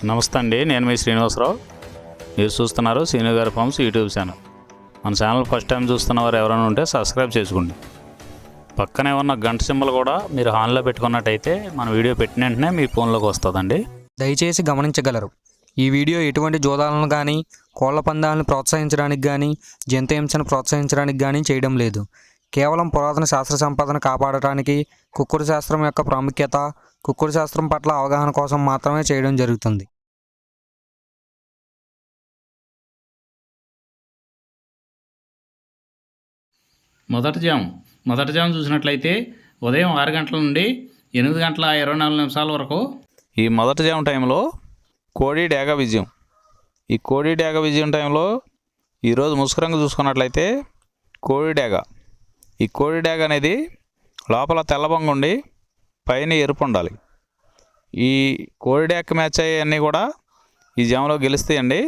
నమస్తే అండి, నేను మీ శ్రీనివాసరావు. మీరు చూస్తున్నారు శ్రీను గారి ఫార్మ్స్ యూట్యూబ్ ఛానల్. మన ఛానల్ ఫస్ట్ టైం చూస్తున్న వారు ఎవరైనా ఉంటే సబ్స్క్రైబ్ చేసుకోండి. పక్కనే ఉన్న గంట సింబల్ కూడా మీరు ఆన్లో పెట్టుకున్నట్టయితే మన వీడియో పెట్టిన వెంటనే మీ ఫోన్లోకి వస్తుందండి. దయచేసి గమనించగలరు, ఈ వీడియో ఎటువంటి జోదాలను కానీ కోళ్ల పందాలను ప్రోత్సహించడానికి కానీ జంతు హింసను ప్రోత్సహించడానికి కానీ చేయడం లేదు. కేవలం పురాతన శాస్త్ర సంపదను కాపాడటానికి, కుక్కుడు శాస్త్రం యొక్క ప్రాముఖ్యత, కుక్కుడు శాస్త్రం పట్ల అవగాహన కోసం మాత్రమే చేయడం జరుగుతుంది. మొదటి జాము చూసినట్లయితే ఉదయం 6 గంటల నుండి 8 గంటల 24 నిమిషాల వరకు ఈ మొదటి జాము టైంలో కోడి డేగ విజయం. ఈ కోడి డేగ విజయం టైంలో ఈరోజు ముసుగురంగు చూసుకున్నట్లయితే కోడి డేగ. ఈ కోడి డేగ అనేది లోపల తెల్లబొంగు ఉండి పైన ఎరుపు ఉండాలి. ఈ కోడి డేగ మ్యాచ్ అయ్యేవన్నీ కూడా ఈ జాములో గెలుస్తాయండి.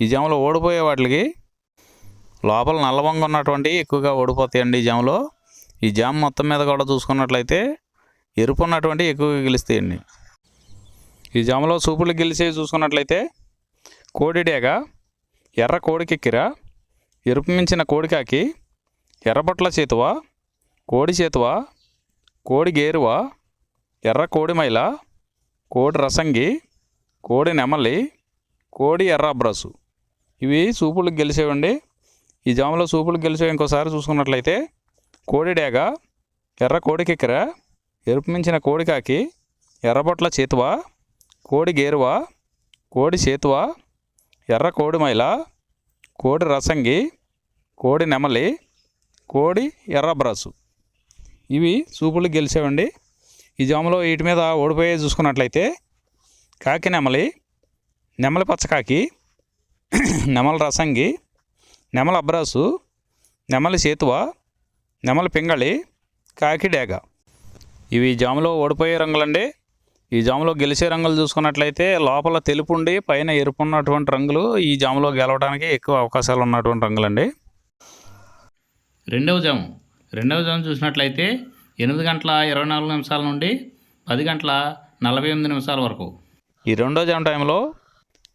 ఈ జాములో ఓడిపోయే వాటికి లోపల నల్లబొంగు ఉన్నటువంటి ఎక్కువగా ఓడిపోతాయండి. ఈ జాములో ఈ జామ్ మొత్తం మీద కూడా చూసుకున్నట్లయితే ఎరుపు ఉన్నటువంటి ఎక్కువగా గెలుస్తాయండి. ఈ జాములో సూపులు గెలిచేవి చూసుకున్నట్లయితే కోడి డేగ, ఎర్ర కోడికెక్కిర, ఎరుపు మించిన కోడికాకి, ఎర్రబొట్ల చేతువ, కోడి చేతువ, కోడి గేరువ, ఎర్ర కోడి మైల, కోడి రసంగి, కోడి నెమలి, కోడి ఎర్ర అబ్రసు. ఇవి సూపులకు గెలిచేవండి. ఈ జాములో సూపులకు గెలిచేవి ఇంకోసారి చూసుకున్నట్లయితే కోడి డేగ, ఎర్ర కోడికెక్కిర, ఎరుపు మించిన కోడికాకి, ఎర్రబొట్ల చేతువ, కోడి గేరువ, కోడి చేతువ, ఎర్ర కోడి మైల, కోడి రసంగి, కోడి నెమలి, కోడి ఎర్ర బ్రసు. ఇవి సూపులకు గెలిచేవండి. ఈ జాములో వీటి మీద ఓడిపోయే చూసుకున్నట్లయితే కాకి నెమలి, నెమలి పచ్చకాకి, నెమలి రసంగి, నెమలి అబ్రాసు, నెమలి చేతువ, నెమలి పింగళి, కాకి డేగ. ఇవి జాములో ఓడిపోయే రంగులండి. ఈ జాములో గెలిచే రంగులు చూసుకున్నట్లయితే లోపల తెలుపు ఉండి పైన ఎరుపు ఉన్నటువంటి రంగులు ఈ జాములో గెలవడానికి ఎక్కువ అవకాశాలు ఉన్నటువంటి రంగులండి. రెండవ జాము చూసినట్లయితే 8 గంటల 24 నిమిషాల నుండి 10 గంటల 48 నిమిషాల వరకు ఈ రెండో జాము టైంలో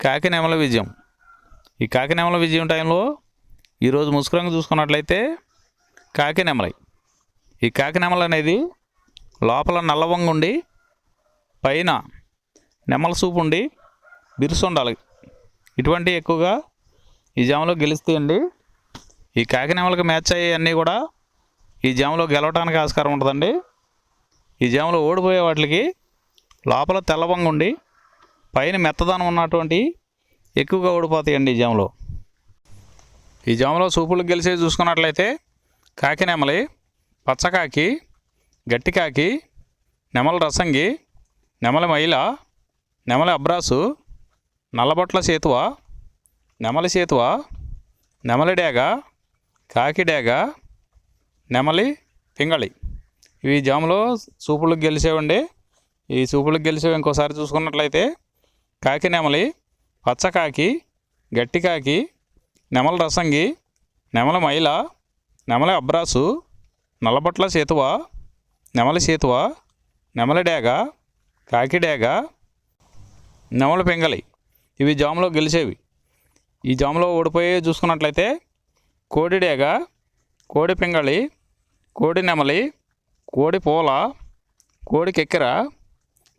కాకి నెమల విజయం. ఈ కాకి నెమల విజయం టైంలో ఈరోజు ముసుగురంగు చూసుకున్నట్లయితే కాకి నెమలి. ఈ కాకి నెమల అనేది లోపల నల్లవంగు ఉండి పైన నెమల సూపు ఉండి బిరుసు ఉండాలి. ఇటువంటి ఎక్కువగా ఈ జాములో గెలుస్తాయండి. ఈ కాకి నెమలకి మ్యాచ్ అయ్యేవన్నీ కూడా ఈ జాములో గెలవడానికి ఆస్కారం ఉంటుందండి. ఈ జాములో ఓడిపోయే వాటికి లోపల తెల్లవంగు ఉండి పైన మెత్తదనం ఉన్నటువంటి ఎక్కువగా ఓడిపోతాయండి ఈ జాములో. ఈ జాములో సూపులకు గెలిచేవి చూసుకున్నట్లయితే కాకి నెమలి, పచ్చకాకి, గట్టికాకి, నెమలి రసంగి, నెమలి మైల, నెమలి అబ్రాసు, నల్లబొట్ల చేతువ, నెమలి చేతువ, నెమలి డేగ, కాకి డేగ, నెమలి పింగళి. ఇవి జాములో సూపులకు గెలిచేవండి. ఈ సూపులకు గెలిచేవి ఇంకోసారి చూసుకున్నట్లయితే కాకి నెమలి, పచ్చకాకి, గట్టికాకి, నెమలి రసంగి, నెమలి మైల, నెమలి అబ్రాసు, నల్లబొట్ల చేతువ, నెమలి చేతువ, నెమలి డేగ, కాకి డేగ, నెమలి పింగళి. ఇవి జాములో గెలిచేవి. ఈ జాములో ఓడిపోయే చూసుకున్నట్లయితే కోడి డేగ, కోడి పింగళి, కోడి నెమలి, కోడి పూల, కోడి కెక్కిర,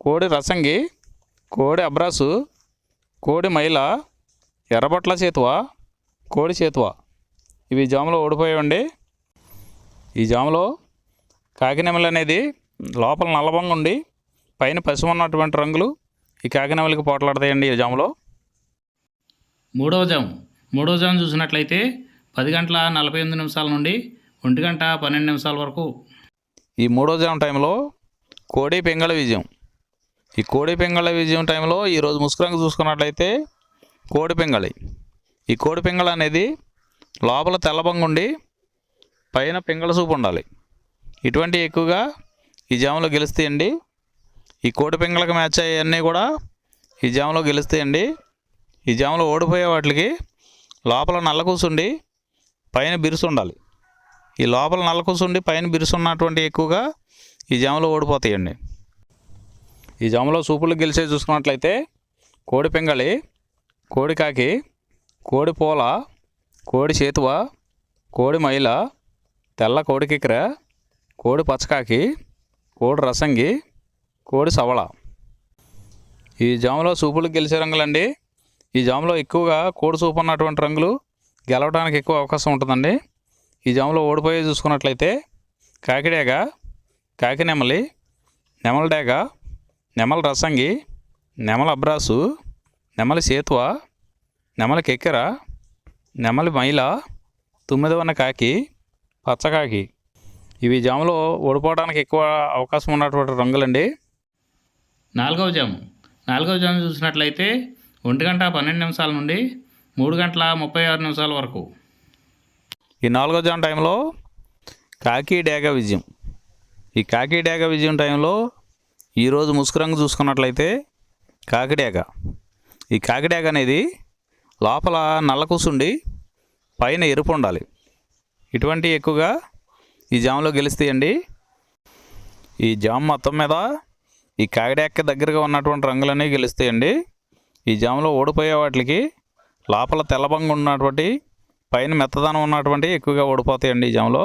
కోడి రసంగి, కోడి అబ్రాసు, కోడి మైల, ఎర్రబొట్ల చేతువ, కోడి చేతువ. ఇవి జాములో ఓడిపోయాయండి. ఈ జాములో కాకి నెమలి అనేది లోపల నల్లబంగా ఉండి పైన పసుపు ఉన్నటువంటి రంగులు ఈ కాకి నెమలికి పోట్లాడతాయండి ఈ జాములో. మూడవ జాము చూసినట్లయితే 10 గంటల 48 నిమిషాల నుండి 1 గంట 12 నిమిషాల వరకు ఈ మూడో జాము టైంలో కోడి పింగళ విజయం. ఈ కోడి పింగళ విజయం టైంలో ఈరోజు ముసుగురంగు చూసుకున్నట్లయితే కోడి పింగళి. ఈ కోడి పింగళ అనేది లోపల తెల్లబంగు ఉండి పైన పింగళ సూపు ఉండాలి. ఇటువంటి ఎక్కువగా ఈ జాములో గెలుస్తాయండి. ఈ కోడి పింగళకి మ్యాచ్ అయ్యేవన్నీ కూడా ఈ జాములో గెలుస్తాయండి. ఈ జాములో ఓడిపోయే వాటికి లోపల నల్ల కూసుండి పైన బిరుసు ఉండాలి. ఈ లోపల నల్ల కూసుండి పైన బిరుసు ఉన్నటువంటి ఎక్కువగా ఈ జాములో ఓడిపోతాయండి. ఈ జాములో సూపులు గెలిచే చూసుకున్నట్లయితే కోడి పింగళి, కోడి కాకి, కోడి పూల, కోడి చేతువ, కోడి మైల, తెల్ల కోడి కిక్కెర, కోడి పచ్చకాకి, కోడి రసంగి, కోడి సవళ. ఈ జాములో సూపులకు గెలిచే రంగులండి. ఈ జాములో ఎక్కువగా కోడి సూపు ఉన్నటువంటి రంగులు గెలవడానికి ఎక్కువ అవకాశం ఉంటుందండి. ఈ జాములో ఓడిపోయి చూసుకున్నట్లయితే కాకిడేగ, కాకి నెమలి, నెమల డేగ, నెమల రసంగి, నెమల అబ్రాసు, నెమలి సేతువ, నెమలి కెక్కెర, నెమలి మైల, తుమ్మిదవన్న కాకి, పచ్చకాకి. ఇవి జాములో ఓడిపోవడానికి ఎక్కువ అవకాశం ఉన్నటువంటి రంగులండి. నాలుగవ జాము చూసినట్లయితే 1:12 నుండి 3:36 వరకు. ఈ 4వ జాము టైంలో కాకి డేగ విజయం. ఈ కాకి డేగ విజయం టైంలో ఈరోజు ముసుగు రంగు చూసుకున్నట్లయితే కాకిడేగ. ఈ కాకిడేగ అనేది లోపల నల్ల కూసుండి పైన ఎరుపు ఉండాలి. ఇటువంటి ఎక్కువగా ఈ జాములో గెలుస్తాయండి. ఈ జాము మొత్తం మీద ఈ కాకిడేగకి దగ్గరగా ఉన్నటువంటి రంగులన్నీ గెలుస్తాయండి. ఈ జాములో ఓడిపోయే వాటికి లోపల తెల్లబంగు ఉన్నటువంటి పైన మెత్తదనం ఉన్నటువంటి ఎక్కువగా ఓడిపోతాయండి ఈ జాములో.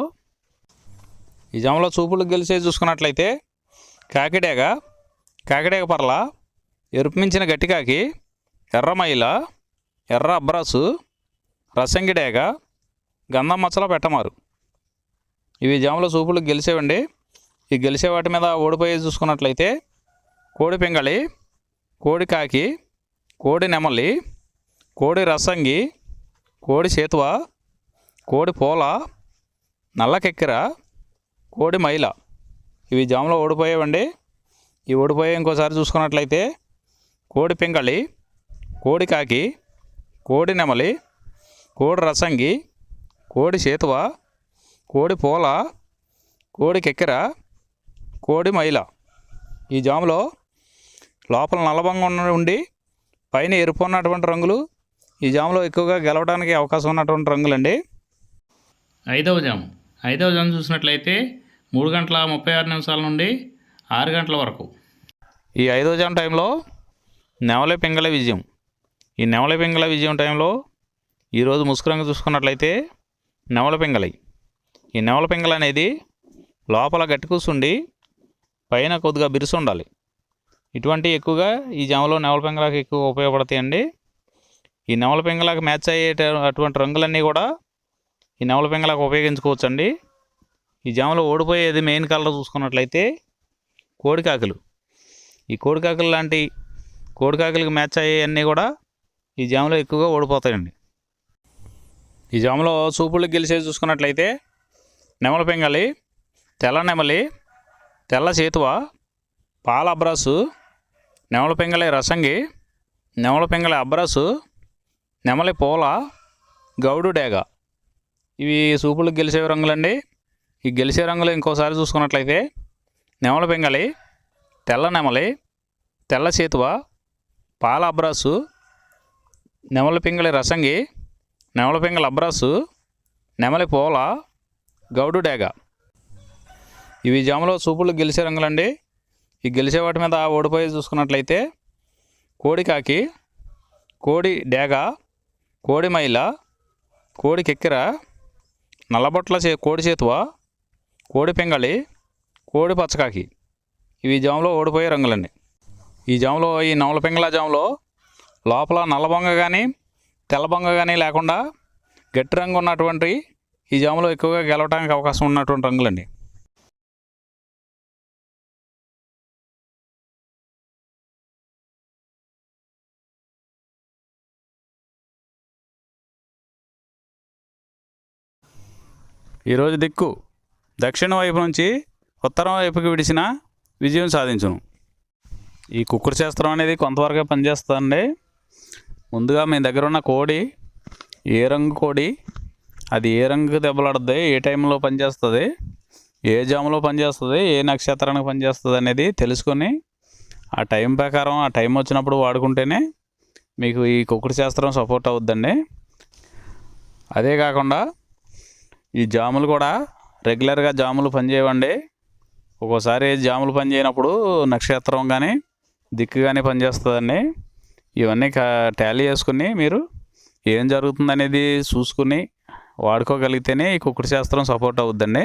ఈ జాములో చూపులకు గెలిచేది చూసుకున్నట్లయితే కాకిడేగ, కాకిడేగ పర్ల, ఎరుపు మించిన గట్టికాకి, ఎర్రమైల, ఎర్ర అబ్రాసు, రసంగి డేగ, గంధం మచ్చల పెట్టమారు. ఇవి జాములో చూపులకు గెలిచేవండి. ఈ గెలిచే వాటి మీద ఓడిపోయి చూసుకున్నట్లయితే కోడి పింగళి, కోడి కాకి, కోడి నెమలి, కోడి రసంగి, కోడి చేతువ, కోడి పూల, నల్ల కెక్కెర, కోడి మైల. ఇవి జాములో ఓడిపోయేవండి. ఈ ఓడిపోయే ఇంకోసారి చూసుకున్నట్లయితే కోడి పింగళి, కోడి కాకి, కోడి నెమలి, కోడి రసంగి, కోడి చేతువ, కోడి పూల, కోడి కెక్కెర, కోడి మైల. ఈ జాములో లోపల నల్లబంగా ఉండి పైన ఎరుపు ఉన్నటువంటి రంగులు ఈ జాములో ఎక్కువగా గెలవడానికి అవకాశం ఉన్నటువంటి రంగులండి. ఐదవ జాము చూసినట్లయితే 3:36 నుండి 6 వరకు. ఈ 5వ జాము టైంలో నెమలి పింగళి విజయం. ఈ నెమలి పింగళి విజయం టైంలో ఈరోజు ముసుగు రంగు చూసుకున్నట్లయితే నెమలి పింగళి. ఈ నెమలి పింగళి అనేది లోపల గట్టి కూసుండి పైన కొద్దిగా బిరుసు ఉండాలి. ఇటువంటి ఎక్కువగా ఈ జాములో నెమలి పింగళకి ఎక్కువ ఉపయోగపడతాయండి. ఈ నెమలి పింగళకి మ్యాచ్ అయ్యే అటువంటి రంగులన్నీ కూడా ఈ నెమలి పింగళకి ఉపయోగించుకోవచ్చండి. ఈ జాములో ఓడిపోయేది మెయిన్ కలర్ చూసుకున్నట్లయితే కోడికాకులు. ఈ కోడికాకులు లాంటి కోడికాకులకి మ్యాచ్ అయ్యేవన్నీ కూడా ఈ జాములో ఎక్కువగా ఓడిపోతాయండి. ఈ జాములో సూపులకు గెలిచేది చూసుకున్నట్లయితే నెమలి పింగళి, తెల్ల నెమలి, తెల్ల చేతువ, పాల అబ్రాసు, నెమలి పింగళి రసంగి, నెమలి పింగళి అబ్రాసు, నెమలి పూల, గౌడు డేగ. ఇవి సూపులకు గెలిచే రంగులండి. ఈ గెలిచే రంగులు ఇంకోసారి చూసుకున్నట్లయితే నెమలి పింగళి, తెల్ల నెమలి, తెల్ల చేతువ, పాల అబ్రాసు, నెమలి పింగళి రసంగి, నెమలి పింగళి అబ్రాసు, నెమలి పూల, గౌడు డేగ. ఇవి జాములో సూపులకు గెలిచే రంగులండి. ఈ గెలిచే వాటి మీద ఓడిపోయి చూసుకున్నట్లయితే కోడి కాకి, కోడి డేగ, కోడి మైల, కోడి కెక్కెర, నల్లబొట్ల కోడి చేతువ, కోడి పింగళి, కోడి పచ్చకాకి. ఇవి జాములో ఓడిపోయే రంగులండి. ఈ జాములో ఈ నెమలి పింగళ జాములో లోపల నల్లబొంగ కానీ తెల్లబొంగ కానీ లేకుండా గట్టి రంగు ఉన్నటువంటి ఈ జాములో ఎక్కువగా గెలవడానికి అవకాశం ఉన్నటువంటి రంగులండి. ఈరోజు దిక్కు దక్షిణ వైపు నుంచి ఉత్తరం వైపుకి విడిచిన విజయం సాధించును. ఈ కుక్కుడు శాస్త్రం అనేది కొంతవరకే పనిచేస్తుందండి. ముందుగా మీ దగ్గర ఉన్న కోడి ఏ రంగు కోడి, అది ఏ రంగు దెబ్బలాడుతుంది, ఏ టైంలో పనిచేస్తుంది, ఏ జాములో పనిచేస్తుంది, ఏ నక్షత్రానికి పనిచేస్తుంది అనేది తెలుసుకొని ఆ టైం ప్రకారం ఆ టైం వచ్చినప్పుడు వాడుకుంటేనే మీకు ఈ కుక్కుడు శాస్త్రం సపోర్ట్ అవుద్దండి. అదే కాకుండా ఈ జాములు కూడా రెగ్యులర్గా జాములు పనిచేయవండి. ఒక్కోసారి జాములు పనిచేయనప్పుడు నక్షత్రం కానీ దిక్కు కానీ పనిచేస్తుందండి. ఇవన్నీ టాలీ చేసుకుని మీరు ఏం జరుగుతుందనేది చూసుకుని వాడుకోగలిగితేనే ఈ కుక్కుడు శాస్త్రం సపోర్ట్ అవుద్దండి.